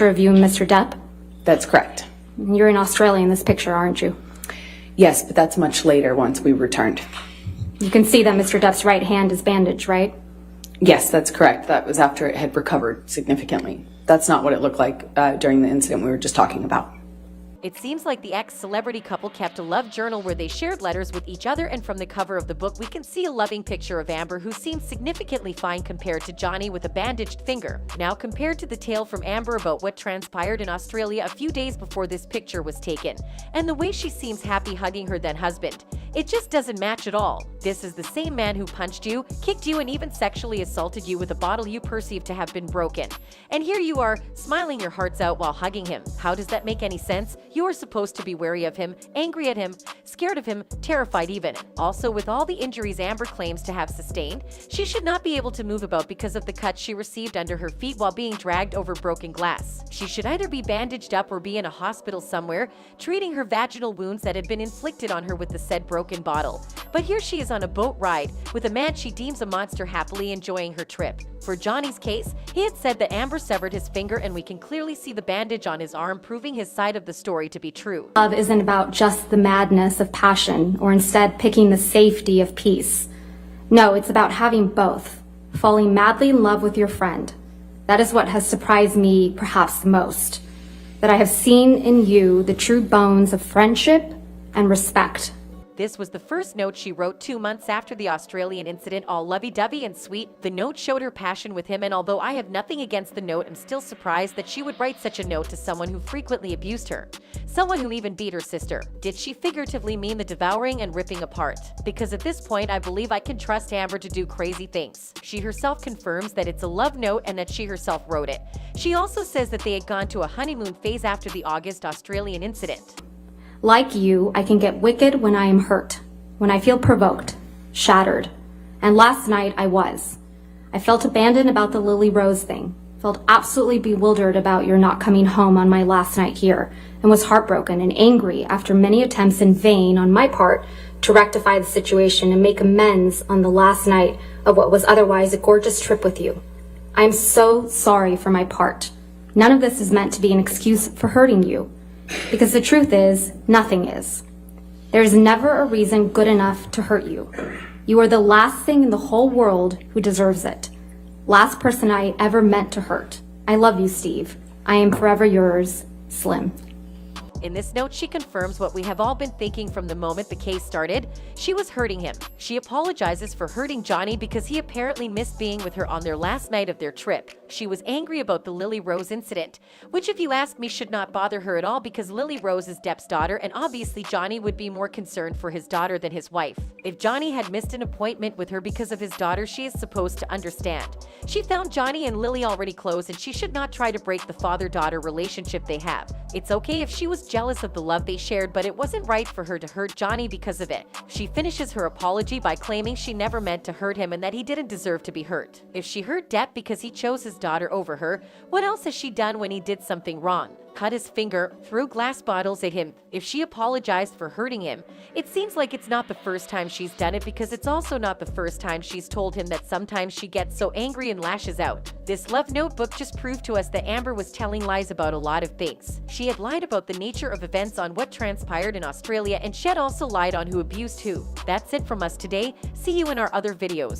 Of you and Mr. Depp? That's correct. You're in Australia in this picture, aren't you? Yes, but that's much later once we returned. You can see that Mr. Depp's right hand is bandaged, right? Yes, that's correct. That was after it had recovered significantly. That's not what it looked like during the incident we were just talking about. It seems like the ex-celebrity couple kept a love journal where they shared letters with each other, and from the cover of the book we can see a loving picture of Amber, who seems significantly fine compared to Johnny with a bandaged finger. Now, compared to the tale from Amber about what transpired in Australia a few days before this picture was taken, and the way she seems happy hugging her then husband, it just doesn't match at all. This is the same man who punched you, kicked you, and even sexually assaulted you with a bottle you perceive to have been broken. And here you are, smiling your hearts out while hugging him. How does that make any sense? You are supposed to be wary of him, angry at him, scared of him, terrified even. Also, with all the injuries Amber claims to have sustained, she should not be able to move about because of the cuts she received under her feet while being dragged over broken glass. She should either be bandaged up or be in a hospital somewhere, treating her vaginal wounds that had been inflicted on her with the said broken bottle. But here she is on a boat ride with a man she deems a monster, happily enjoying her trip. For Johnny's case, he had said that Amber severed his finger, and we can clearly see the bandage on his arm, proving his side of the story to be true. Love isn't about just the madness of passion, or instead picking the safety of peace. No, it's about having both. Falling madly in love with your friend. That is what has surprised me perhaps the most. That I have seen in you the true bones of friendship and respect. This was the first note she wrote 2 months after the Australian incident, all lovey-dovey and sweet. The note showed her passion with him, and although I have nothing against the note, I'm still surprised that she would write such a note to someone who frequently abused her. Someone who even beat her sister. Did she figuratively mean the devouring and ripping apart? Because at this point, I believe I can trust Amber to do crazy things. She herself confirms that it's a love note and that she herself wrote it. She also says that they had gone to a honeymoon phase after the August Australian incident. Like you, I can get wicked when I am hurt, when I feel provoked, shattered. And last night I was. I felt abandoned about the Lily Rose thing, felt absolutely bewildered about your not coming home on my last night here, and was heartbroken and angry after many attempts in vain on my part to rectify the situation and make amends on the last night of what was otherwise a gorgeous trip with you. I am so sorry for my part. None of this is meant to be an excuse for hurting you. Because the truth is, nothing is. There is never a reason good enough to hurt you. You are the last thing in the whole world who deserves it. Last person I ever meant to hurt. I love you, Steve. I am forever yours, Slim. In this note, she confirms what we have all been thinking from the moment the case started. She was hurting him. She apologizes for hurting Johnny because he apparently missed being with her on their last night of their trip. She was angry about the Lily Rose incident, which, if you ask me, should not bother her at all because Lily Rose is Depp's daughter, and obviously Johnny would be more concerned for his daughter than his wife. If Johnny had missed an appointment with her because of his daughter, she is supposed to understand. She found Johnny and Lily already close, and she should not try to break the father-daughter relationship they have. It's okay if she was jealous of the love they shared, but it wasn't right for her to hurt Johnny because of it. She finishes her apology by claiming she never meant to hurt him and that he didn't deserve to be hurt. If she hurt Depp because he chose his daughter over her, what else has she done when he did something wrong? Cut his finger, threw glass bottles at him. If she apologized for hurting him, it seems like it's not the first time she's done it, because it's also not the first time she's told him that sometimes she gets so angry and lashes out. This love notebook just proved to us that Amber was telling lies about a lot of things. She had lied about the nature of events on what transpired in Australia, and she had also lied on who abused who. That's it from us today. See you in our other videos.